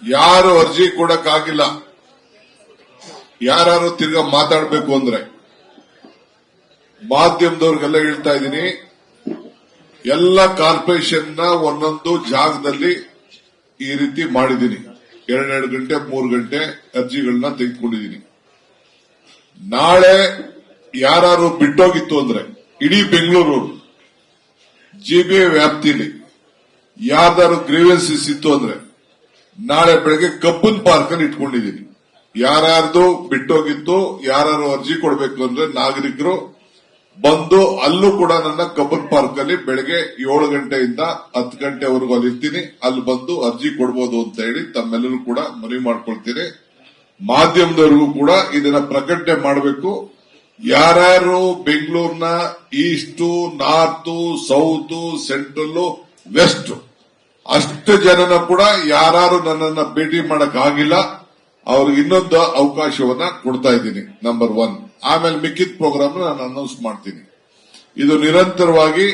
ಯಾರು ಅರ್ಜಿ ಕೊಡಕ್ಕಾಗಿಲ್ಲ, ಯಾರು ತಿರ್ಗಾ ಮಾತಾಡಬೇಕು ಅಂದ್ರೆ ಮಾಧ್ಯಮದವ್ರಿಗೆಲ್ಲ ಹೇಳ್ತಾ ಇದ್ದೀನಿ, ಎಲ್ಲ ಕಾರ್ಪೊರೇಷನ್ ನ ಒಂದೊಂದು ಜಾಗದಲ್ಲಿ ಈ ರೀತಿ ಮಾಡಿದ್ದೀನಿ. 2 ಗಂಟೆ 3 ಗಂಟೆ ಅರ್ಜಿಗಳನ್ನ ತೆಗೆದುಕೊಂಡಿದ್ದೀನಿ. ನಾಳೆ ಯಾರು ಬಿಟ್ಟೋಗಿತ್ತು ಅಂದ್ರೆ ಇಡೀ ಬೆಂಗಳೂರು ಜಿಬಿಎ ವ್ಯಾಪ್ತಿಯಲ್ಲಿ ಯಾರ್ದಾರು ಗ್ರೀವೆನ್ಸಸ್ ಇತ್ತು ಅಂದ್ರೆ ನಾಳೆ ಬೆಳಗ್ಗೆ ಕಬ್ಬನ್ ಪಾರ್ಕ್ ಅಲ್ಲಿ ಇಟ್ಕೊಂಡಿದ್ದೀನಿ. ಯಾರ್ಯಾರ್ದು ಬಿಟ್ಟೋಗಿತ್ತು, ಯಾರು ಅರ್ಜಿ ಕೊಡಬೇಕು ಅಂದ್ರೆ ನಾಗರಿಕರು ಬಂದು ಅಲ್ಲೂ ಕೂಡ ನನ್ನ ಕಬ್ಬನ್ ಪಾರ್ಕ್ ಅಲ್ಲಿ ಬೆಳಗ್ಗೆ 7 ಗಂಟೆಯಿಂದ 10 ಗಂಟೆವರೆಗೂ ಅಲ್ಲಿ ಇರ್ತೀನಿ. ಅಲ್ಲಿ ಬಂದು ಅರ್ಜಿ ಕೊಡಬಹುದು ಅಂತ ಹೇಳಿ ತಮ್ಮೆಲ್ಲರೂ ಕೂಡ ಮನವಿ ಮಾಡ್ಕೊಳ್ತೀನಿ. ಮಾಧ್ಯಮದವರಿಗೂ ಕೂಡ ಇದನ್ನ ಪ್ರಕಟಣೆ ಮಾಡಬೇಕು. ಯಾರ್ಯಾರು ಬೆಂಗಳೂರಿನ east, north, south, central, west ಅಷ್ಟು ಜನನ ಕೂಡ ಯಾರು ನನ್ನನ್ನ ಭೇಟಿ ಮಾಡಕ್ ಆಗಿಲ್ಲ, ಅವ್ರಿಗೆ ಇನ್ನೊಂದು ಅವಕಾಶವನ್ನ ಕೊಡ್ತಾ ಇದ್ದೀನಿ. ನಂಬರ್ 1. ಆಮೇಲೆ ಮಿಕ್ಕಿದ ಪ್ರೋಗ್ರಾಮ್ ನಾನು ಅನೌನ್ಸ್ ಮಾಡ್ತೀನಿ. ಇದು ನಿರಂತರವಾಗಿ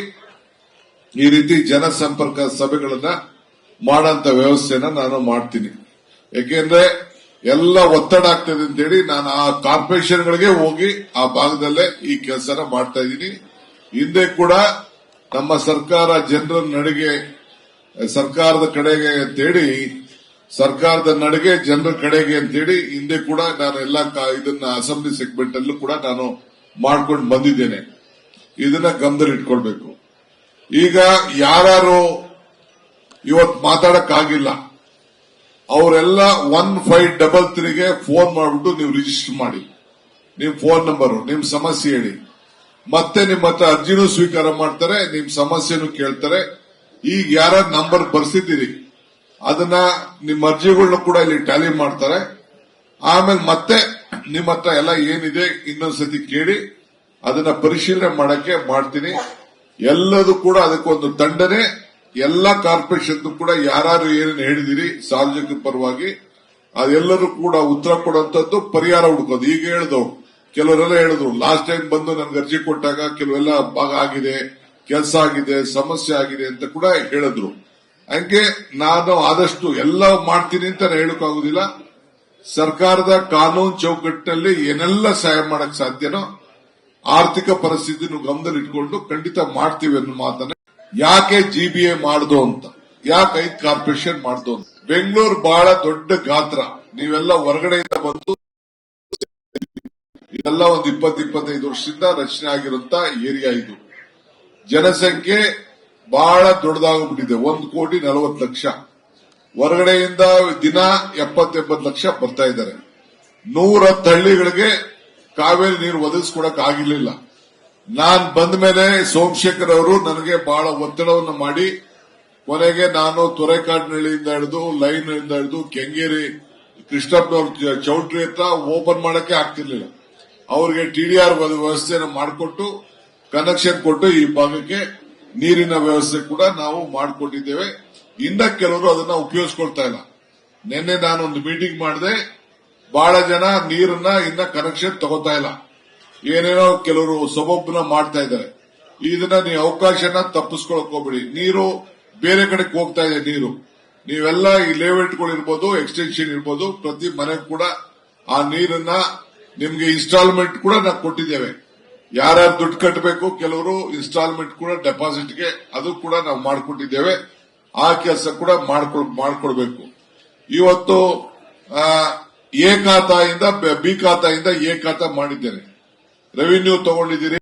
ಈ ರೀತಿ ಜನಸಂಪರ್ಕ ಸಭೆಗಳನ್ನ ಮಾಡಂತ ವ್ಯವಸ್ಥೆನ ನಾನು ಮಾಡ್ತೀನಿ. ಯಾಕೆಂದ್ರೆ ಎಲ್ಲ ಒತ್ತಡ ಆಗ್ತದೆ ಅಂತೇಳಿ ನಾನು ಆ ಕಾರ್ಪೊರೇಷನ್ಗಳಿಗೆ ಹೋಗಿ ಆ ಭಾಗದಲ್ಲೇ ಈ ಕೆಲಸನ ಮಾಡ್ತಾ ಇದ್ದೀನಿ. ಹಿಂದೆ ಕೂಡ ನಮ್ಮ ಸರ್ಕಾರ ಜನರ ನಡೆಗೆ ಸರ್ಕಾರದ ಕಡೆಗೆ ಅಂತೇಳಿ ಸರ್ಕಾರದ ನಡೆಗೆ ಜನರ ಕಡೆಗೆ ಅಂತೇಳಿ ಹಿಂದೆ ಕೂಡ ನಾನು ಎಲ್ಲ ಇದನ್ನ ಅಸೆಂಬ್ಲಿ ಸೆಗ್ಮೆಂಟ್ ಅಲ್ಲೂ ಕೂಡ ನಾನು ಮಾಡ್ಕೊಂಡು ಬಂದಿದ್ದೇನೆ. ಇದನ್ನ ಗಮನದಲ್ಲಿ ಇಟ್ಕೊಳ್ಬೇಕು. ಈಗ ಯಾರು ಇವತ್ತು ಮಾತಾಡಕ್ಕಾಗಿಲ್ಲ ಅವರೆಲ್ಲ 1533ಗೆ ಫೋನ್ ಮಾಡಿಬಿಟ್ಟು ನೀವು ರಿಜಿಸ್ಟರ್ ಮಾಡಿ, ನಿಮ್ ಫೋನ್ ನಂಬರ್, ನಿಮ್ ಸಮಸ್ಯೆ ಹೇಳಿ. ಮತ್ತೆ ನಿಮ್ಮ ಹತ್ರ ಅರ್ಜಿನೂ ಸ್ವೀಕಾರ ಮಾಡ್ತಾರೆ, ನಿಮ್ ಸಮಸ್ಯೆನೂ ಕೇಳ್ತಾರೆ. ಈಗ ಯಾರ ನಂಬರ್ ಬರ್ಸಿದ್ದೀರಿ ಅದನ್ನ ನಿಮ್ಮ ಅರ್ಜಿಗಳನ್ನ ಕೂಡ ಇಲ್ಲಿ ಟ್ಯಾಲಿ ಮಾಡ್ತಾರೆ. ಆಮೇಲೆ ಮತ್ತೆ ನಿಮ್ಮ ಹತ್ರ ಎಲ್ಲ ಏನಿದೆ ಇನ್ನೊಂದ್ಸತಿ ಕೇಳಿ ಅದನ್ನ ಪರಿಶೀಲನೆ ಮಾಡಕ್ಕೆ ಮಾಡ್ತೀನಿ. ಎಲ್ಲದೂ ಕೂಡ ಅದಕ್ಕೊಂದು ತಂಡನೆ. ಎಲ್ಲ ಕಾರ್ಪೊರೇಷನ್ ಕೂಡ ಯಾರು ಏನೇನು ಹೇಳಿದಿರಿ ಸಾರ್ವಜನಿಕರ ಪರವಾಗಿ ಅದೆಲ್ಲರೂ ಕೂಡ ಉತ್ತರ ಕೊಡುವಂತದ್ದು, ಪರಿಹಾರ ಹುಡುಕೋದು. ಈಗ ಹೇಳಿದವು ಕೆಲವರೆಲ್ಲ ಹೇಳಿದ್ರು, ಲಾಸ್ಟ್ ಟೈಮ್ ಬಂದು ನನ್ಗೆ ಅರ್ಜಿ ಕೊಟ್ಟಾಗ ಕೆಲವೆಲ್ಲ ಭಾಗ ಆಗಿದೆ, ಕೆಲಸ ಆಗಿದೆ, ಸಮಸ್ಯೆ ಆಗಿದೆ ಅಂತ ಕೂಡ ಹೇಳಿದ್ರು. ಹಂಗೆ ನಾನು ಆದಷ್ಟು ಎಲ್ಲ ಮಾಡ್ತೀನಿ ಅಂತ ಹೇಳಕ್ಕಾಗುದಿಲ್ಲ. ಸರ್ಕಾರದ ಕಾನೂನು ಚೌಕಟ್ಟಿನಲ್ಲಿ ಏನೆಲ್ಲ ಸಹಾಯ ಮಾಡಕ್ ಸಾಧ್ಯನೋ ಆರ್ಥಿಕ ಪರಿಸ್ಥಿತಿಯನ್ನು ಗಮನದಲ್ಲಿ ಇಟ್ಕೊಂಡು ಖಂಡಿತ ಮಾಡ್ತೀವಿ ಅನ್ನೋ ಮಾತನ್ನ. ಯಾಕೆ ಜಿಬಿಎ ಮಾಡ್ದು ಅಂತ, ಯಾಕೆ 5 ಕಾರ್ಪೊರೇಷನ್ ಮಾಡ್ದು ಅಂತ. ಬೆಂಗಳೂರು ಬಹಳ ದೊಡ್ಡ ಗಾತ್ರ. ನೀವೆಲ್ಲ ಹೊರಗಡೆಯಿಂದ ಬಂದು ಇದೆಲ್ಲ ಒಂದು 20-25 ವರ್ಷದಿಂದ ರಚನೆ ಆಗಿರುವಂತ ಏರಿಯಾ. ಇದು ಜನಸಂಖ್ಯೆ ಬಹಳ ದೊಡ್ಡದಾಗ್ಬಿಟ್ಟಿದೆ. 1,40,00,000. ಹೊರಗಡೆಯಿಂದ ದಿನ 70-80 ಲಕ್ಷ ಬರ್ತಾ ಇದ್ದಾರೆ. 110 ಹಳ್ಳಿಗಳಿಗೆ ಕಾವೇರಿ ನೀರು ಒದಗಿಸ್ಕೊಡಕ್ ಆಗಿರ್ಲಿಲ್ಲ. ನಾನ್ ಬಂದ ಮೇಲೆ ಸೋಮಶೇಖರ್ ಅವರು ನನಗೆ ಬಹಳ ಒತ್ತಡವನ್ನು ಮಾಡಿ ಕೊನೆಗೆ ನಾನು ತೊರೆಕಾಡಿನಹಳ್ಳಿಯಿಂದ ಹಿಡಿದು ಲೈನ್ ಇಂದ ಹಿಡಿದು ಕೆಂಗೇರಿ ಕೃಷ್ಣಪ್ಪನವ್ರ ಚೌಟ್ರಿ ಹತ್ರ ಓಪನ್ ಮಾಡಕ್ಕೆ ಆಗ್ತಿರ್ಲಿಲ್ಲ. ಅವರಿಗೆ ಟಿಡಿಆರ್ ವ್ಯವಸ್ಥೆಯನ್ನು ಮಾಡಿಕೊಟ್ಟು ಕನೆಕ್ಷನ್ ಕೊಟ್ಟು ಈ ಭಾಗಕ್ಕೆ ನೀರಿನ ವ್ಯವಸ್ಥೆ ಕೂಡ ನಾವು ಮಾಡಿಕೊಟ್ಟಿದ್ದೇವೆ. ಇನ್ನ ಕೆಲವರು ಅದನ್ನ ಉಪಯೋಗಿಸ್ಕೊಳ್ತಾ ಇಲ್ಲ. ನಿನ್ನೆ ನಾನೊಂದು ಮೀಟಿಂಗ್ ಮಾಡಿದೆ. ಬಹಳ ಜನ ನೀರನ್ನ ಇನ್ನ ಕನೆಕ್ಷನ್ ತಗೋತಾ ಇಲ್ಲ. ಏನೇನೋ ಕೆಲವರು ಸಬಬ್ನ ಮಾಡ್ತಾ ಇದ್ದಾರೆ. ಇದನ್ನ ನೀವು ಅವಕಾಶನ ತಪ್ಪಿಸ್ಕೊಳಕ್ ಹೋಗ್ಬೇಡಿ. ನೀರು ಬೇರೆ ಕಡೆಗೆ ಹೋಗ್ತಾ ಇದೆ. ನೀರು ನೀವೆಲ್ಲ ಈ ಲೇಔಟ್ಗಳು ಇರ್ಬೋದು, ಎಕ್ಸ್ಟೆನ್ಷನ್ ಇರ್ಬೋದು, ಪ್ರತಿ ಮನೆಗೂ ಕೂಡ ಆ ನೀರನ್ನ ನಿಮ್ಗೆ ಇನ್ಸ್ಟಾಲ್ಮೆಂಟ್ ಕೂಡ ನಾವು ಕೊಟ್ಟಿದ್ದೇವೆ. ಯಾರ್ಯಾರು ದುಡ್ಡು ಕಟ್ಟಬೇಕು ಕೆಲವರು ಇನ್ಸ್ಟಾಲ್ಮೆಂಟ್ ಕೂಡ ಡೆಪಾಸಿಟ್ಗೆ ಅದು ಕೂಡ ನಾವು ಮಾಡಿಕೊಟ್ಟಿದ್ದೇವೆ. ಆ ಕೆಲಸ ಕೂಡ ಮಾಡ್ಕೊಡ್ಬೇಕು. ಇವತ್ತು ಎ ಖಾತಾಯಿಂದ ಬಿ ಖಾತಾಯಿಂದ ಎ ಖಾತಾ ಮಾಡಿದ್ದೇನೆ. ರೆವಿನ್ಯೂ ತಗೊಂಡಿದ್ದೀರಿ,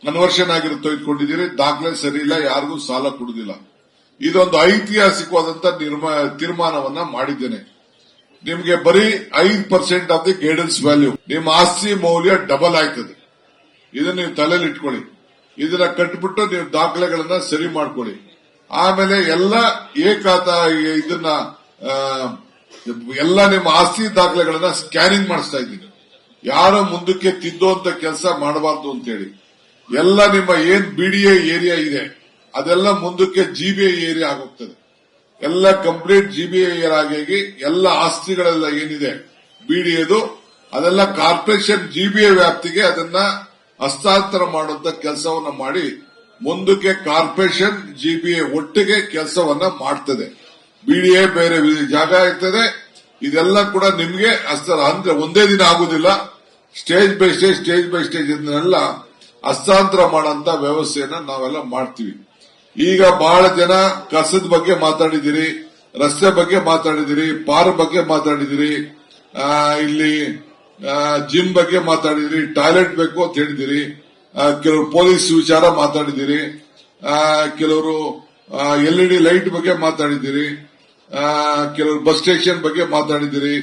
ಕನ್ವರ್ಷನ್ ಆಗಿರೋ ತೆಗೆದುಕೊಂಡಿದ್ದೀರಿ, ದಾಖಲೆ ಸರಿ ಇಲ್ಲ, ಯಾರಿಗೂ ಸಾಲ ಕೊಡುದಿಲ್ಲ. ಇದೊಂದು ಐತಿಹಾಸಿಕವಾದಂತ ತೀರ್ಮಾನವನ್ನ ಮಾಡಿದ್ದೇನೆ. ನಿಮ್ಗೆ ಬರೀ 5% ಆಫ್ ದಿ ಗೈಡೆನ್ಸ್ ವ್ಯಾಲ್ಯೂ, ನಿಮ್ಮ ಆಸ್ತಿ ಮೌಲ್ಯ ಡಬಲ್ ಆಯ್ತದೆ. ಇದನ್ನ ನೀವು ತಲೆಯಲ್ಲಿ ಇಟ್ಕೊಳ್ಳಿ. ಇದನ್ನ ಕಟ್ಬಿಟ್ಟು ನೀವು ದಾಖಲೆಗಳನ್ನ ಸರಿ ಮಾಡ್ಕೊಳ್ಳಿ. ಆಮೇಲೆ ಎಲ್ಲ ಖಾತಾ ಇದನ್ನ ಎಲ್ಲ ನಿಮ್ಮ ಆಸ್ತಿ ದಾಖಲೆಗಳನ್ನ ಸ್ಕ್ಯಾನಿಂಗ್ ಮಾಡಿಸ್ತಾ ಇದ್ದೀನಿ. ಯಾರು ಮುಂದಕ್ಕೆ ತಿದ್ದುವಂತ ಕೆಲಸ ಮಾಡಬಾರ್ದು ಅಂತೇಳಿ ಎಲ್ಲ ನಿಮ್ಮ ಏನ್ ಬಿಡಿಎ ಏರಿಯಾ ಇದೆ ಅದೆಲ್ಲ ಮುಂದಕ್ಕೆ ಜಿಬಿಎ ಏರಿಯಾ ಆಗೋಗ್ತದೆ. ಎಲ್ಲ ಕಂಪ್ಲೀಟ್ ಜಿಬಿಎ ಏರಿಯಾ ಆಗಿ ಎಲ್ಲ ಆಸ್ತಿಗಳೆಲ್ಲ ಏನಿದೆ ಬಿಡಿಎದು ಅದೆಲ್ಲ ಕಾರ್ಪೊರೇಷನ್ ಜಿಬಿಎ ವ್ಯಾಪ್ತಿಗೆ ಅದನ್ನ ಹಸ್ತಾಂತರ ಮಾಡುವಂತ ಕೆಲಸವನ್ನ ಮಾಡಿ ಮುಂದಕ್ಕೆ ಕಾರ್ಪೊರೇಷನ್ ಜಿಬಿಎ ಒಟ್ಟಿಗೆ ಕೆಲಸವನ್ನ ಮಾಡ್ತದೆ. ಬಿಡಿಎ ಬೇರೆ ಜಾಗ ಇರ್ತದೆ. ಇದೆಲ್ಲ ಕೂಡ ನಿಮ್ಗೆ ಅಂದ್ರೆ ಒಂದೇ ದಿನ ಆಗುದಿಲ್ಲ. ಸ್ಟೇಜ್ ಬೈ ಸ್ಟೇಜ್ ಇದನ್ನೆಲ್ಲ ಹಸ್ತಾಂತರ ಮಾಡಂತ ವ್ಯವಸ್ಥೆಯನ್ನ ನಾವೆಲ್ಲ ಮಾಡ್ತೀವಿ. ಈಗ ಬಹಳ ಜನ ಕಸದ ಬಗ್ಗೆ ಮಾತಾಡಿದಿರಿ, ರಸ್ತೆ ಬಗ್ಗೆ ಮಾತಾಡಿದಿರಿ, ಪಾರ್ಕ್ ಬಗ್ಗೆ ಮಾತಾಡಿದಿರಿ, ಇಲ್ಲಿ ಜಿಮ್ ಬಗ್ಗೆ ಮಾತಾಡಿದಿರಿ, ಟಾಯ್ಲೆಟ್ ಬೇಕು ಅಂತ ಹೇಳಿದಿರಿ, ಕೆಲವರು ಪೊಲೀಸ್ ವಿಚಾರ ಮಾತಾಡಿದಿರಿ, ಕೆಲವರು LED ಲೈಟ್ ಬಗ್ಗೆ ಮಾತಾಡಿದಿರಿ, ಕೆಲವರು ಬಸ್ ಸ್ಟೇಷನ್ ಬಗ್ಗೆ ಮಾತಾಡಿದಿರಿ,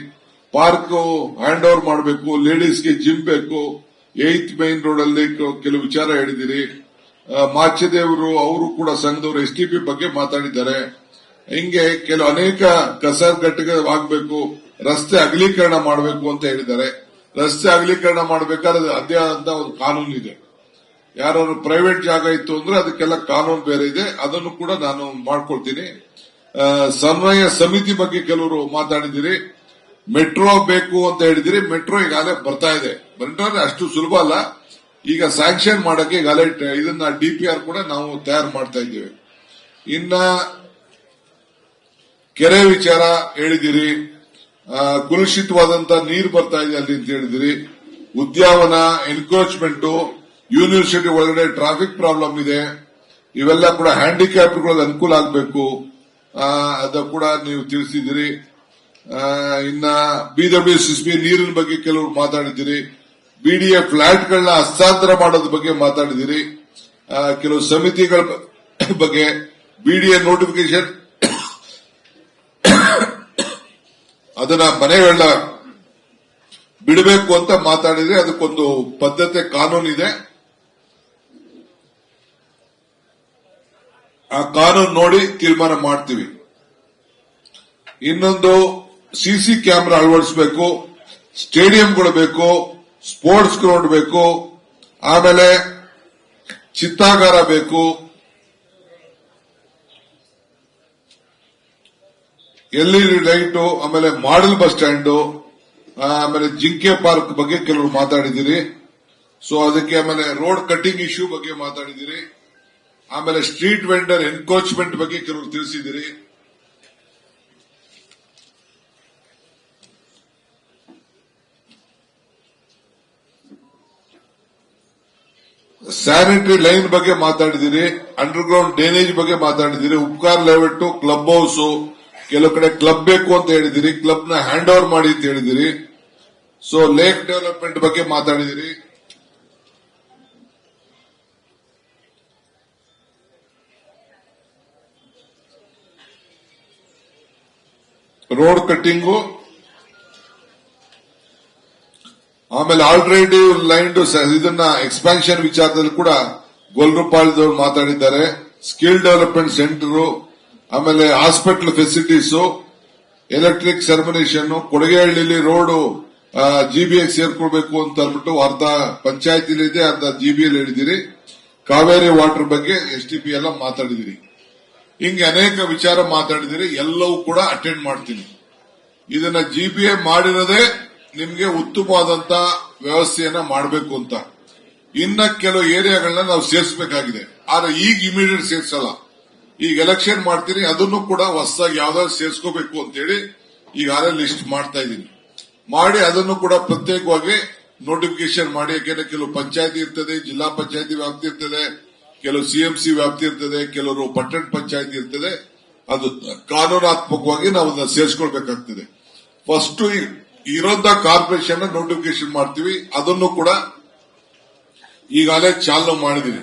ಪಾರ್ಕ್ ಹ್ಯಾಂಡ್ ಓವರ್ ಮಾಡಬೇಕು, ಲೇಡೀಸ್ಗೆ ಜಿಮ್ ಬೇಕು, 8th ಮೈನ್ ರೋಡ್ ಅಲ್ಲಿ ಕೆಲವು ವಿಚಾರ ಹೇಳಿದಿರಿ. ಮಾಚದೇವರು ಅವರು ಕೂಡ ಸಂಘದವರು STP ಬಗ್ಗೆ ಮಾತಾಡಿದ್ದಾರೆ. ಹಿಂಗೆ ಕೆಲವು ಅನೇಕ ಕಸ ಘಟಕವಾಗಬೇಕು, ರಸ್ತೆ ಅಗಲೀಕರಣ ಮಾಡಬೇಕು ಅಂತ ಹೇಳಿದ್ದಾರೆ. ರಸ್ತೆ ಅಗಲೀಕರಣ ಮಾಡಬೇಕಾದ್ರೆ ಅದೇ ಆದಂತ ಒಂದು ಕಾನೂನು ಇದೆ. ಯಾರು ಪ್ರೈವೇಟ್ ಜಾಗ ಇತ್ತು ಅಂದ್ರೆ ಅದಕ್ಕೆಲ್ಲ ಕಾನೂನು ಬೇರೆ ಇದೆ, ಅದನ್ನು ಕೂಡ ನಾನು ಮಾಡ್ಕೊಳ್ತೀನಿ. ಸಮನ್ವಯ ಸಮಿತಿ ಬಗ್ಗೆ ಕೆಲವರು ಮಾತಾಡಿದಿರಿ. ಮೆಟ್ರೋ ಬೇಕು ಅಂತ ಹೇಳಿದಿರಿ. ಮೆಟ್ರೋ ಈಗಾಗಲೇ ಬರ್ತಾ ಇದೆ. ಬಂದ್ರೆ ಅಷ್ಟು ಸುಲಭ ಅಲ್ಲ. ಈಗ ಸ್ಯಾಂಕ್ಷನ್ ಮಾಡಕ್ಕೆ ಈಗಾಗಲೇ ಇದನ್ನ DPR ಕೂಡ ನಾವು ತಯಾರು ಮಾಡ್ತಾ ಇದ್ದೇವೆ. ಇನ್ನ ಕೆರೆ ವಿಚಾರ ಹೇಳಿದಿರಿ, ಕುಲುಷಿತವಾದಂತ ನೀರು ಬರ್ತಾ ಇದೆ ಅಲ್ಲಿ ಅಂತ ಹೇಳಿದಿರಿ. ಉದ್ಯಾನವನ, ಎನ್ಕ್ರೋಚ್ಮೆಂಟ್, ಯೂನಿವರ್ಸಿಟಿ ಒಳಗಡೆ ಟ್ರಾಫಿಕ್ ಪ್ರಾಬ್ಲಮ್ ಇದೆ. ಇವೆಲ್ಲ ಕೂಡ ಹ್ಯಾಂಡಿಕ್ಯಾಪ್ಗಳಿಗೆ ಅನುಕೂಲ ಆಗಬೇಕು, ಅದ ಕೂಡ ನೀವು ತಿಳಿಸಿದಿರಿ. ಇನ್ನ BWCSB ನೀರಿನ ಬಗ್ಗೆ ಕೆಲವರು ಮಾತಾಡಿದಿರಿ. BDA ಫ್ಲಾಟ್ಗಳನ್ನ ಹಸ್ತಾಂತರ ಮಾಡೋದ್ರ ಬಗ್ಗೆ ಮಾತಾಡಿದಿರಿ. ಕೆಲವು ಸಮಿತಿಗಳ ಬಗ್ಗೆ BDA ನೋಟಿಫಿಕೇಶನ್ ಅದನ್ನ ಮನೆಗಳನ್ನ ಬಿಡಬೇಕು ಅಂತ ಮಾತಾಡಿದ್ರೆ ಅದಕ್ಕೊಂದು ಪದ್ಧತಿ ಕಾನೂನು ಇದೆ. ಆ ಕಾನೂನು ನೋಡಿ ತೀರ್ಮಾನ ಮಾಡ್ತೀವಿ. ಇನ್ನೊಂದು CC ಕ್ಯಾಮೆರಾ ಅಳವಡಿಸಬೇಕು, ಸ್ಟೇಡಿಯಂಗಳು ಬೇಕು, ಸ್ಪೋರ್ಟ್ಸ್ ಗ್ರೌಂಡ್ ಬೇಕು, ಆಮೇಲೆ ಚಿತ್ತಾಗಾರ ಬೇಕು, LED ಲೈಟು, ಆಮೇಲೆ ಮಾಡೆಲ್ ಬಸ್ ಸ್ಟ್ಯಾಂಡ್, ಆಮೇಲೆ ಜಿಂಕೆ ಪಾರ್ಕ್ ಬಗ್ಗೆ ಕೆಲವರು ಮಾತಾಡಿದಿರಿ. ಸೊ ಅದಕ್ಕೆ ಆಮೇಲೆ ರೋಡ್ ಕಟಿಂಗ್ ಇಶ್ಯೂ ಬಗ್ಗೆ ಮಾತಾಡಿದಿರಿ. ಆಮೇಲೆ ಸ್ಟ್ರೀಟ್ ವೆಂಡರ್ ಎನ್ಕ್ರೋಚ್ಮೆಂಟ್ ಬಗ್ಗೆ ಕೆಲವರು ತಿಳಿಸಿದಿರಿ. ಸ್ಯಾನಿಟರಿ ಲೈನ್ ಬಗ್ಗೆ ಮಾತಾಡಿದಿರಿ. ಅಂಡರ್ ಗ್ರೌಂಡ್ ಡ್ರೈನೇಜ್ ಬಗ್ಗೆ ಮಾತಾಡಿದಿರಿ. ಉಪಕಾರ್ ಲೇಔಟ್, ಕ್ಲಬ್ ಹೌಸ್, ಕೆಲವು ಕಡೆ ಕ್ಲಬ್ ಬೇಕು ಅಂತ ಹೇಳಿದಿರಿ. ಕ್ಲಬ್ ನ ಹ್ಯಾಂಡ್ ಓವರ್ ಮಾಡಿ ಅಂತ ಹೇಳಿದಿರಿ. ಸೊ ಲೇಕ್ ಡೆವಲಪ್ಮೆಂಟ್ ಬಗ್ಗೆ ಮಾತಾಡಿದಿರಿ. ರೋಡ್ ಕಟ್ಟಿಂಗು, ಆಮೇಲೆ ಆಲ್ಟರ್ನೇಟಿವ್ ಲೈನ್ ಇದನ್ನ ಎಕ್ಸ್ಪಾನ್ಷನ್ ವಿಚಾರದಲ್ಲಿ ಕೂಡ ಗೊಲ್ರಪಾಳ್ಯದವರು ಮಾತಾಡಿದ್ದಾರೆ. ಸ್ಕಿಲ್ ಡೆವಲಪ್ಮೆಂಟ್ ಸೆಂಟರ್, ಆಮೇಲೆ ಹಾಸ್ಪಿಟಲ್ ಫೆಸಿಲಿಟೀಸ್, ಎಲೆಕ್ಟ್ರಿಕ್ ಸರ್ಮಿನೇಷನ್, ಕೊಡಗೇಹಳ್ಳಿ ರೋಡ್ GBA ಸೇರ್ಕೊಳ್ಬೇಕು ಅಂತ ಅಂದ್ಬಿಟ್ಟು ಅರ್ಧ ಪಂಚಾಯತಿಲಿ ಇದೆ, ಅರ್ಧ GBಯಲ್ಲಿ ಹೇಳಿದಿರಿ. ಕಾವೇರಿ ವಾಟರ್ ಬಗ್ಗೆ STP ಎಲ್ಲ ಮಾತಾಡಿದಿರಿ. ಹಿಂಗೆ ಅನೇಕ ವಿಚಾರ ಮಾತಾಡಿದಿರಿ. ಎಲ್ಲವೂ ಕೂಡ ಅಟೆಂಡ್ ಮಾಡ್ತೀನಿ. ಇದನ್ನ GBA ಮಾಡಿರೋದೇ ನಿಮ್ಗೆ ಉತ್ತಮವಾದಂತ ವ್ಯವಸ್ಥೆಯನ್ನ ಮಾಡಬೇಕು ಅಂತ. ಇನ್ನ ಕೆಲವು ಏರಿಯಾಗಳನ್ನ ನಾವು ಸೇರಿಸಬೇಕಾಗಿದೆ. ಆದ್ರೆ ಈಗ ಇಮಿಡಿಯೇಟ್ ಸೇರಿಸಲ್ಲ. ಈಗ ಎಲೆಕ್ಷನ್ ಮಾಡ್ತೀನಿ, ಅದನ್ನು ಕೂಡ ಹೊಸದಾಗಿ ಯಾವ್ದಾದ್ರು ಸೇರಿಸ್ಕೋಬೇಕು ಅಂತೇಳಿ ಈಗಾಗಲೇ ಲಿಸ್ಟ್ ಮಾಡ್ತಾ ಇದ್ದೀನಿ. ಮಾಡಿ ಅದನ್ನು ಕೂಡ ಪ್ರತ್ಯೇಕವಾಗಿ ನೋಟಿಫಿಕೇಶನ್ ಮಾಡಿ. ಯಾಕೆಂದ್ರೆ ಕೆಲವು ಪಂಚಾಯತಿ ಇರ್ತದೆ, ಜಿಲ್ಲಾ ಪಂಚಾಯತಿ ವ್ಯಾಪ್ತಿ ಇರ್ತದೆ, ಕೆಲವು CMC ವ್ಯಾಪ್ತಿ ಇರ್ತದೆ, ಕೆಲವರು ಪಟ್ಟಣ ಪಂಚಾಯತಿ ಇರ್ತದೆ. ಅದು ಕಾನೂನಾತ್ಮಕವಾಗಿ ನಾವು ಅದನ್ನ ಸೇರಿಸ್ಕೊಳ್ಬೇಕಾಗ್ತದೆ. ಫಸ್ಟ್ ಇರೋಂತ ಕಾರ್ಪೊರೇಷನ್ ನೋಟಿಫಿಕೇಶನ್ ಮಾಡ್ತೀವಿ. ಅದನ್ನು ಕೂಡ ಈಗಾಗಲೇ ಚಾಲನೆ ಮಾಡಿದ್ದೀನಿ.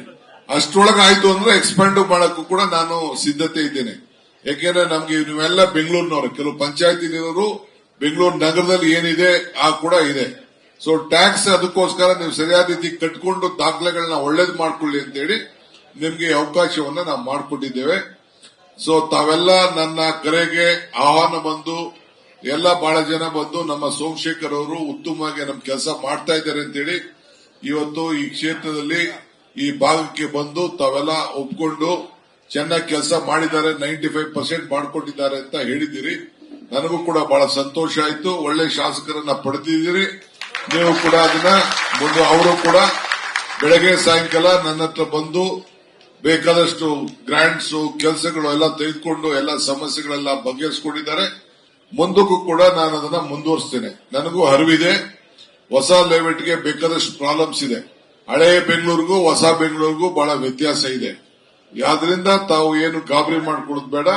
ಅಷ್ಟರೊಳಗೆ ಆಯ್ತು ಅಂದ್ರೆ ಎಕ್ಸ್ಪ್ಯಾಂಡ್ ಮಾಡಕ್ಕೂ ಕೂಡ ನಾನು ಸಿದ್ಧತೆ ಇದ್ದೇನೆ. ಯಾಕೆಂದ್ರೆ ನಮ್ಗೆ ನೀವೆಲ್ಲ ಬೆಂಗಳೂರಿನವರು, ಕೆಲವು ಪಂಚಾಯತಿನವರು ಬೆಂಗಳೂರು ನಗರದಲ್ಲಿ ಏನಿದೆ ಆ ಕೂಡ ಇದೆ. ಸೊ ಟ್ಯಾಕ್ಸ್ ಅದಕ್ಕೋಸ್ಕರ ನೀವು ಸರಿಯಾದ ರೀತಿ ಕಟ್ಕೊಂಡು ದಾಖಲೆಗಳನ್ನ ಒಳ್ಳೇದು ಮಾಡ್ಕೊಳ್ಳಿ ಅಂತೇಳಿ ನಿಮ್ಗೆ ಅವಕಾಶವನ್ನ ನಾವು ಮಾಡಿಕೊಟ್ಟಿದ್ದೇವೆ. ಸೊ ತಾವೆಲ್ಲ ನನ್ನ ಕರೆಗೆ ಆಹ್ವಾನ ಬಂದು ಎಲ್ಲ ಬಹಳ ಜನ ಬಂದು ನಮ್ಮ ಸೋಮಶೇಖರ್ ಅವರು ಉತ್ತಮವಾಗಿ ನಮ್ಮ ಕೆಲಸ ಮಾಡ್ತಾ ಇದ್ದಾರೆ ಅಂತೇಳಿ ಇವತ್ತು ಈ ಕ್ಷೇತ್ರದಲ್ಲಿ ಈ ಭಾಗಕ್ಕೆ ಬಂದು ತಾವೆಲ್ಲ ಒಪ್ಕೊಂಡು ಚೆನ್ನಾಗಿ ಕೆಲಸ ಮಾಡಿದ್ದಾರೆ, 95% ಮಾಡಿಕೊಟ್ಟಿದ್ದಾರೆ ಅಂತ ಹೇಳಿದ್ದೀರಿ. ನನಗೂ ಕೂಡ ಬಹಳ ಸಂತೋಷ ಆಯ್ತು. ಒಳ್ಳೆ ಶಾಸಕರನ್ನ ಪಡೆದಿದ್ದೀರಿ. ನೀವು ಕೂಡ ಅದನ್ನ ಮುಂದೆ ಅವರು ಕೂಡ ಬೆಳಗ್ಗೆ ಸಾಯಂಕಾಲ ನನ್ನ ಹತ್ರ ಬಂದು ಬೇಕಾದಷ್ಟು ಗ್ರಾಂಟ್ಸ್ ಕೆಲಸಗಳು ಎಲ್ಲ ತೆಗೆದುಕೊಂಡು ಎಲ್ಲ ಸಮಸ್ಯೆಗಳೆಲ್ಲ ಬಗೆಹರಿಸಿಕೊಂಡಿದ್ದಾರೆ. ಮುಂದಕ್ಕೂ ಕೂಡ ನಾನು ಅದನ್ನ ಮುಂದುವರಿಸ್ತೇನೆ. ನನಗೂ ಅರಿವಿದೆ, ಹೊಸ ಲೇಔಟ್ಗೆ ಬೇಕಾದಷ್ಟು ಪ್ರಾಬ್ಲಮ್ಸ್ ಇದೆ. ಹಳೆ ಬೆಂಗಳೂರಿಗೂ ಹೊಸ ಬೆಂಗಳೂರಿಗೂ ಬಹಳ ವ್ಯತ್ಯಾಸ ಇದೆ. ಆದ್ರಿಂದ ತಾವು ಏನು ಗಾಬರಿ ಮಾಡ್ಕೊಳ್ಳೋದು ಬೇಡ.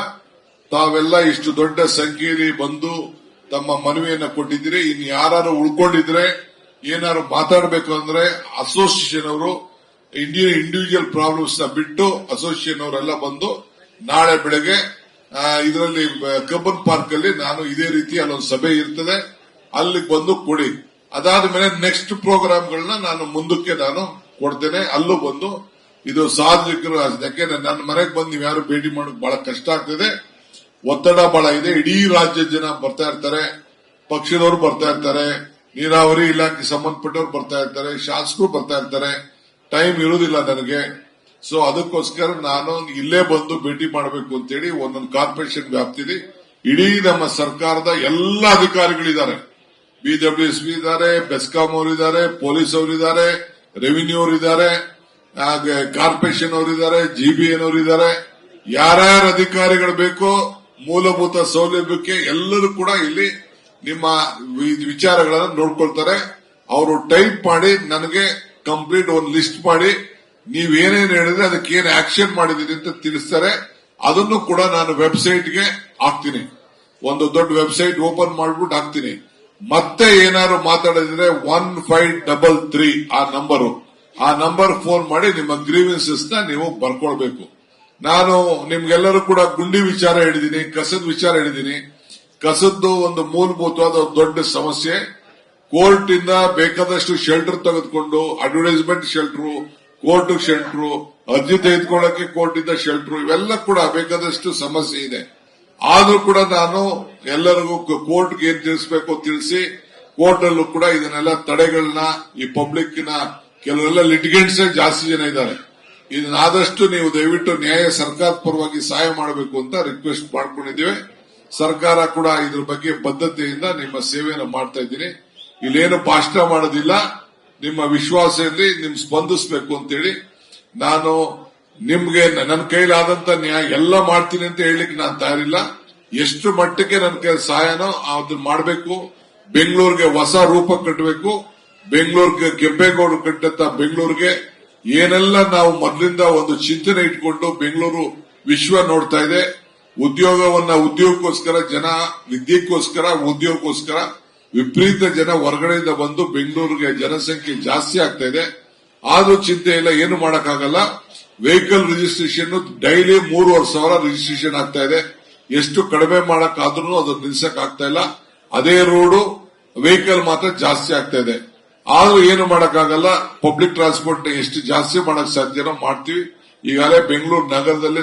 ತಾವೆಲ್ಲ ಇಷ್ಟು ದೊಡ್ಡ ಸಂಖ್ಯೆಯಲ್ಲಿ ಬಂದು ತಮ್ಮ ಮನವಿಯನ್ನ ಕೊಟ್ಟಿದ್ದೀರಿ. ಇನ್ನು ಯಾರು ಉಳ್ಕೊಂಡಿದ್ರೆ ಏನಾದ್ರು ಮಾತಾಡಬೇಕು ಅಂದ್ರೆ ಅಸೋಸಿಯೇಷನ್ ಅವರು ಇಂಡಿವಿಜುವಲ್ ಪ್ರಾಬ್ಲಮ್ಸ್ ನ ಬಿಟ್ಟು ಅಸೋಸಿಯೇಷನ್ ಅವರೆಲ್ಲ ಬಂದು ನಾಳೆ ಬೆಳಗ್ಗೆ ಇದರಲ್ಲಿ ಕಬ್ಬನ್ ಪಾರ್ಕ್ ಅಲ್ಲಿ ನಾನು ಇದೇ ರೀತಿ ಅಲ್ಲೊಂದು ಸಭೆ ಇರ್ತದೆ, ಅಲ್ಲಿಗೆ ಬಂದು ಕೊಡಿ. ಅದಾದ್ಮೇಲೆ ನೆಕ್ಸ್ಟ್ ಪ್ರೋಗ್ರಾಮ್ಗಳನ್ನ ನಾನು ಮುಂದಕ್ಕೆ ನಾನು ಕೊಡ್ತೇನೆ. ಅಲ್ಲೂ ಬಂದು ಇದು ಸಾರ್ವಜನಿಕರು, ಯಾಕೆಂದ್ರೆ ನನ್ನ ಮನೆಗೆ ಬಂದು ನೀವು ಯಾರು ಭೇಟಿ ಮಾಡೋಕೆ ಬಹಳ ಕಷ್ಟ ಆಗ್ತದೆ, ಒತ್ತಡ ಬಹಳ ಇದೆ. ಇಡೀ ರಾಜ್ಯದ ಜನ ಬರ್ತಾ ಇರ್ತಾರೆ, ಪಕ್ಷದವರು ಬರ್ತಾ ಇರ್ತಾರೆ, ನೀರಾವರಿ ಇಲಾಖೆ ಸಂಬಂಧಪಟ್ಟವರು ಬರ್ತಾ ಇರ್ತಾರೆ, ಶಾಸಕರು ಬರ್ತಾ ಇರ್ತಾರೆ. ಟೈಮ್ ಇರುವುದಿಲ್ಲ ನನಗೆ. ಸೊ ಅದಕ್ಕೋಸ್ಕರ ನಾನು ಇಲ್ಲೇ ಬಂದು ಭೇಟಿ ಮಾಡಬೇಕು ಅಂತೇಳಿ ಒಂದೊಂದು ಕಾರ್ಪೊರೇಷನ್ ವ್ಯಾಪ್ತಿಲಿ ಇಡೀ ನಮ್ಮ ಸರ್ಕಾರದ ಎಲ್ಲ ಅಧಿಕಾರಿಗಳಿದ್ದಾರೆ. ಬಿಡಬ್ಲ್ಯೂಎಸ್ಪಿ ಇದ್ದಾರೆ, ಬೆಸ್ಕಾಂ ಅವರಿದ್ದಾರೆ, ಪೊಲೀಸ್ ಅವರಿದ್ದಾರೆ, ರೆವಿನ್ಯೂ ಅವರಿದ್ದಾರೆ, ಕಾರ್ಪೊರೇಷನ್ ಅವರಿದ್ದಾರೆ, ಜಿಬಿಎನ್ ಅವರಿದ್ದಾರೆ. ಯಾರ್ಯಾರ ಅಧಿಕಾರಿಗಳು ಬೇಕೋ ಮೂಲಭೂತ ಸೌಲಭ್ಯಕ್ಕೆ ಎಲ್ಲರೂ ಕೂಡ ಇಲ್ಲಿ ನಿಮ್ಮ ವಿಚಾರಗಳನ್ನು ನೋಡ್ಕೊಳ್ತಾರೆ. ಅವರು ಟೈಪ್ ಮಾಡಿ ನನಗೆ ಕಂಪ್ಲೀಟ್ ಒಂದು ಲಿಸ್ಟ್ ಮಾಡಿ ನೀವೇನೇನು ಹೇಳಿದ್ರೆ ಅದಕ್ಕೆ ಏನು ಆಕ್ಷನ್ ಮಾಡಿದೀನಿ ಅಂತ ತಿಳಿಸ್ತಾರೆ. ಅದನ್ನು ಕೂಡ ನಾನು ವೆಬ್ಸೈಟ್ಗೆ ಹಾಕ್ತೀನಿ. ಒಂದು ದೊಡ್ಡ ವೆಬ್ಸೈಟ್ ಓಪನ್ ಮಾಡ್ಬಿಟ್ಟು ಹಾಕ್ತೀನಿ. ಮತ್ತೆ ಏನಾದ್ರು ಮಾತಾಡಿದ್ರೆ 1533 ಆ ನಂಬರ್ ಫೋನ್ ಮಾಡಿ ನಿಮ್ಮ ಗ್ರೀವೆನ್ಸಸ್ ನ ನೀವು ಬರ್ಕೊಳ್ಬೇಕು. ನಾನು ನಿಮ್ಗೆಲ್ಲರೂ ಕೂಡ ಗುಂಡಿ ವಿಚಾರ ಹೇಳಿದೀನಿ, ಕಸದ ವಿಚಾರ ಹೇಳಿದೀನಿ. ಕಸದ್ದು ಒಂದು ಮೂಲಭೂತವಾದ ದೊಡ್ಡ ಸಮಸ್ಯೆ. ಕೋರ್ಟ್ ಇಂದ ಬೇಕಾದಷ್ಟು ಶೆಲ್ಟರ್ ತೆಗೆದುಕೊಂಡು ಅಡ್ವರ್ಟೈಸ್ಮೆಂಟ್ ಶೆಲ್ಟರ್, ಕೋರ್ಟ್ ಶೆಲ್ಟರ್, ಅರ್ಜಿ ತೆಗೆದುಕೊಳ್ಳಕ್ಕೆ ಕೋರ್ಟ್ ಇಂದ ಶೆಲ್ಟರ್, ಇವೆಲ್ಲ ಕೂಡ ಬೇಕಾದಷ್ಟು ಸಮಸ್ಯೆ ಇದೆ. ಆದ್ರೂ ಕೂಡ ನಾನು ಎಲ್ಲರಿಗೂ ಕೋರ್ಟ್ಗೆ ಏನ್ ತಿಳಿಸಬೇಕು ತಿಳಿಸಿ, ಕೋರ್ಟ್ ಅಲ್ಲೂ ಕೂಡ ಇದನ್ನೆಲ್ಲ ತಡೆಗಳನ್ನ ಈ ಪಬ್ಲಿಕ್ ನ ಕೆಲವೆಲ್ಲ ಲಿಟಿಗೇಂಟ್ಸ್ ಜಾಸ್ತಿ ಜನ ಇದ್ದಾರೆ. ಇದನ್ನಾದಷ್ಟು ನೀವು ದಯವಿಟ್ಟು ನ್ಯಾಯ ಸರ್ಕಾರದ ಪರವಾಗಿ ಸಹಾಯ ಮಾಡಬೇಕು ಅಂತ ರಿಕ್ವೆಸ್ಟ್ ಮಾಡ್ಕೊಂಡಿದ್ದೇವೆ. ಸರ್ಕಾರ ಕೂಡ ಇದ್ರ ಬಗ್ಗೆ ಬದ್ಧತೆಯಿಂದ ನಿಮ್ಮ ಸೇವೆಯನ್ನು ಮಾಡ್ತಾ ಇದ್ದೀನಿ. ಇಲ್ಲೇನು ಭಾಷಣ ಮಾಡೋದಿಲ್ಲ, ನಿಮ್ಮ ವಿಶ್ವಾಸ ಇರಲಿ, ನಿಮ್ ಸ್ಪಂದಿಸಬೇಕು ಅಂತೇಳಿ ನಾನು ನಿಮ್ಗೆ ನನ್ನ ಕೈಲಾದಂತ ನ್ಯಾಯ ಎಲ್ಲ ಮಾಡ್ತೀನಿ ಅಂತ ಹೇಳಲಿಕ್ಕೆ ನಾನು ತಯಾರಿಲ್ಲ. ಎಷ್ಟು ಮಟ್ಟಕ್ಕೆ ನನ್ನ ಕೈ ಸಹಾಯನೋ ಅದನ್ನ ಮಾಡಬೇಕು. ಬೆಂಗಳೂರಿಗೆ ಹೊಸ ರೂಪ ಕಟ್ಟಬೇಕು. ಬೆಂಗಳೂರಿಗೆ ಕೆಂಪೇಗೌಡರು ಕಟ್ಟಂತ ಬೆಂಗಳೂರಿಗೆ ಏನೆಲ್ಲ ನಾವು ಮೊದಲಿಂದ ಒಂದು ಚಿಂತನೆ ಇಟ್ಕೊಂಡು ಬೆಂಗಳೂರು ವಿಶ್ವ ನೋಡ್ತಾ ಇದೆ. ಉದ್ಯೋಗಕ್ಕೋಸ್ಕರ ಜನ, ವಿದ್ಯೆಗೋಸ್ಕರ, ಉದ್ಯೋಗಕ್ಕೋಸ್ಕರ ವಿಪರೀತ ಜನ ಹೊರಗಡೆಯಿಂದ ಬಂದು ಬೆಂಗಳೂರಿಗೆ ಜನಸಂಖ್ಯೆ ಜಾಸ್ತಿ ಆಗ್ತಾ ಇದೆ. ಆದ್ರೂ ಚಿಂತೆ ಇಲ್ಲ, ಏನು ಮಾಡಕ್ಕಾಗಲ್ಲ. ವೆಹಿಕಲ್ ರಿಜಿಸ್ಟ್ರೇಷನ್ ಡೈಲಿ 3,500 ರಿಜಿಸ್ಟ್ರೇಷನ್ ಆಗ್ತಾ ಇದೆ. ಎಷ್ಟು ಕಡಿಮೆ ಮಾಡಕ್ಕಾದ್ರೂ ಅದನ್ನ ನಿಲ್ಸಕ್ ಆಗ್ತಾ ಇಲ್ಲ. ಅದೇ ರೋಡು ವೆಹಿಕಲ್ ಮಾತ್ರ ಜಾಸ್ತಿ ಆಗ್ತಾ ಇದೆ. ಆದ್ರೂ ಏನು ಮಾಡಕ್ಕಾಗಲ್ಲ. ಪಬ್ಲಿಕ್ ಟ್ರಾನ್ಸ್ಪೋರ್ಟ್ ಎಷ್ಟು ಜಾಸ್ತಿ ಮಾಡಕ್ ಸಾಧ್ಯನೋ ಮಾಡ್ತೀವಿ. ಈಗಾಗಲೇ ಬೆಂಗಳೂರು ನಗರದಲ್ಲಿ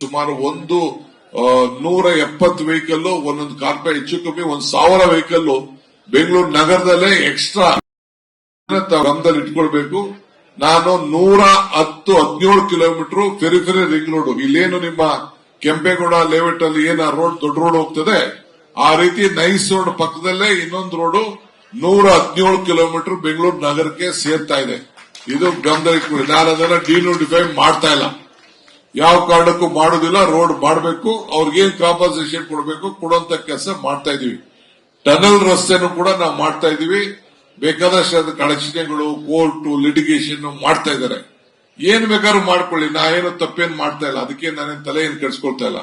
ಸುಮಾರು 170 ವೆಹಿಕಲ್, ಒಂದೊಂದು ಕಾರ್ಪೊರೇಟ್ ಹೆಚ್ಚು ಕಮ್ಮಿ 1,000 ವೆಹಿಕಲ್ ಬೆಂಗಳೂರು ನಗರದಲ್ಲೇ ಎಕ್ಸ್ಟ್ರಾ ಗಮನದಲ್ಲಿ ಇಟ್ಕೊಳ್ಬೇಕು. ನಾನು 117 ಕಿಲೋಮೀಟರ್ ಫೆರಿಫೆರಿ ರಿಂಗ್ ರೋಡ್, ಇಲ್ಲೇನು ನಿಮ್ಮ ಕೆಂಪೇಗೌಡ ಲೇಔಟ್ ಅಲ್ಲಿ ಏನ ರೋಡ್ ದೊಡ್ಡ ರೋಡ್ ಹೋಗ್ತದೆ, ಆ ರೀತಿ ನೈಸ್ ರೋಡ್ ಪಕ್ಕದಲ್ಲೇ ಇನ್ನೊಂದು ರೋಡ್ 117 ಕಿಲೋಮೀಟರ್ ಬೆಂಗಳೂರು ನಗರಕ್ಕೆ ಸೇರ್ತಾ ಇದೆ. ಇದು ಗಮನದಲ್ಲಿ ನಾನು ಅದನ್ನ ಡಿನೋಟಿಫೈ ಮಾಡ್ತಾ ಇಲ್ಲ, ಯಾವ ಕಾರಣಕ್ಕೂ ಮಾಡೋದಿಲ್ಲ. ರೋಡ್ ಮಾಡಬೇಕು, ಅವ್ರಿಗೇನ್ ಕಾಂಪನ್ಸೇಷನ್ ಕೊಡಬೇಕು ಕೊಡುವಂತ ಕೆಲಸ ಮಾಡ್ತಾ ಇದೀವಿ. ಟನಲ್ ರಸ್ತೆನೂ ಕೂಡ ನಾವು ಮಾಡ್ತಾ ಇದೀವಿ. ಬೇಕಾದಷ್ಟು ಅಡಚಣೆಗಳು, ಕೋರ್ಟ್, ಲಿಟಿಗೇಷನ್ ಮಾಡ್ತಾ ಇದ್ದಾರೆ. ಏನ್ ಬೇಕಾದ್ರೂ ಮಾಡ್ಕೊಳ್ಳಿ, ನಾ ಏನು ತಪ್ಪೇನ್ ಮಾಡ್ತಾ ಇಲ್ಲ. ಅದಕ್ಕೆ ನಾನೇನು ತಲೆ ಏನ್ ಕೆಡಿಸ್ಕೊಳ್ತಾ ಇಲ್ಲ.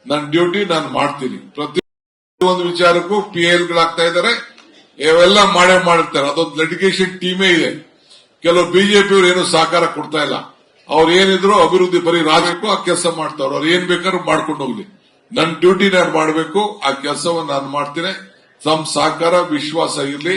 ನನ್ನ ಡ್ಯೂಟಿ ನಾನು ಮಾಡ್ತೀನಿ. ಪ್ರತಿಯೊಂದು ವಿಚಾರಕ್ಕೂ PILಗಳಾಗ್ತಾ ಇದ್ದಾರೆ, ಇವೆಲ್ಲ ಮಾಡೇ ಮಾಡಿರ್ತಾರೆ. ಅದೊಂದು ಲಿಟಿಗೇಷನ್ ಟೀಮೇ ಇದೆ. ಕೆಲವು ಬಿಜೆಪಿಯವರು ಏನು ಸಹಕಾರ ಕೊಡ್ತಾ ಇಲ್ಲ. ಅವ್ರು ಏನಿದ್ರು ಅಭಿವೃದ್ಧಿ ಬರೀ ರಾಜಕ್ಕೂ ಆ ಕೆಲಸ ಮಾಡ್ತಾವ್ರು. ಅವ್ರು ಏನ್ ಬೇಕಾದ್ರೂ ಮಾಡ್ಕೊಂಡು ಹೋಗ್ಲಿ. ನನ್ನ ಡ್ಯೂಟಿ ನಾನು ಮಾಡಬೇಕು, ಆ ಕೆಲಸವನ್ನು ನಾನು ಮಾಡ್ತೀನಿ. ತಮ್ಮ ಸಹಕಾರ, ವಿಶ್ವಾಸ ಇರಲಿ.